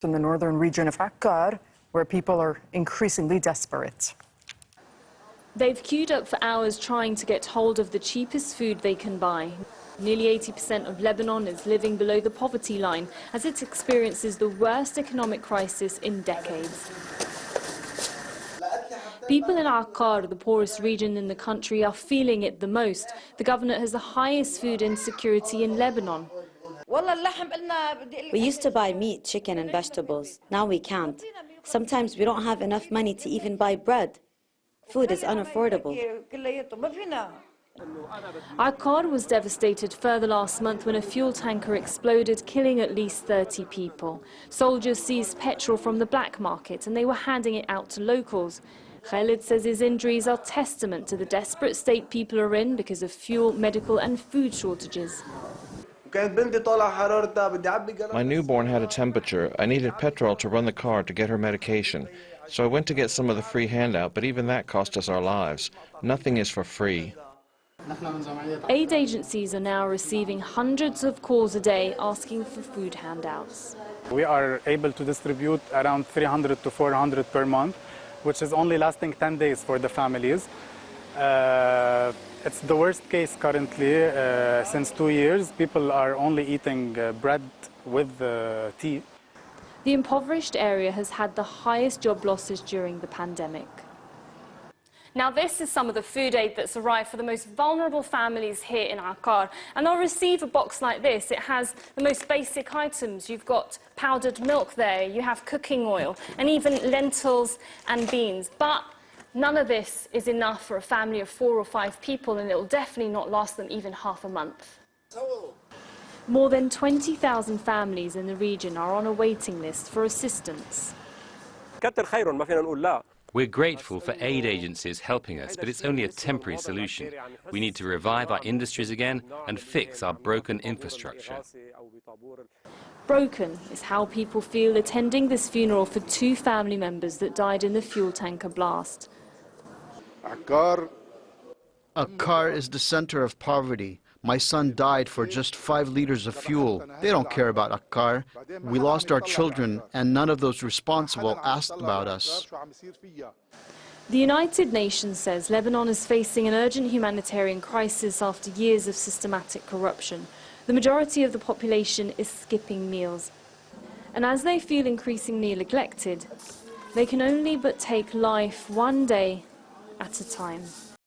In the northern region of Akkar, where people are increasingly desperate. They've queued up for hours trying to get hold of the cheapest food they can buy. Nearly 80% of Lebanon is living below the poverty line as it experiences the worst economic crisis in decades. People in Akkar, the poorest region in the country, are feeling it the most. The government has the highest food insecurity in Lebanon. We used to buy meat, chicken and vegetables. Now we can't. Sometimes we don't have enough money to even buy bread. Food is unaffordable. Akkar was devastated further last month when a fuel tanker exploded, killing at least 30 people. Soldiers seized petrol from the black market and they were handing it out to locals. Khalid says his injuries are testament to the desperate state people are in because of fuel, medical and food shortages. My newborn had a temperature. I needed petrol to run the car to get her medication. So I went to get some of the free handout, but even that cost us our lives. Nothing is for free. Aid agencies are now receiving hundreds of calls a day asking for food handouts. We are able to distribute around 300 to 400 per month, which is only lasting 10 days for the families. It's the worst case currently. Since 2 years, people are only eating bread with tea. The impoverished area has had the highest job losses during the pandemic. Now this is some of the food aid that's arrived for the most vulnerable families here in Akkar, and they'll receive a box like this. It has the most basic items. You've got powdered milk there, you have cooking oil and even lentils and beans, but none of this is enough for a family of 4 or 5 people, and it will definitely not last them even half a month. More than 20,000 families in the region are on a waiting list for assistance. We're grateful for aid agencies helping us, but it's only a temporary solution. We need to revive our industries again and fix our broken infrastructure. Broken is how people feel attending this funeral for 2 family members that died in the fuel tanker blast. Akkar is the center of poverty. My son died for just 5 liters of fuel. They don't care about Akkar. We lost our children, and none of those responsible asked about us. The United Nations says Lebanon is facing an urgent humanitarian crisis after years of systematic corruption. The majority of the population is skipping meals. And as they feel increasingly neglected, they can only but take life one day at a time.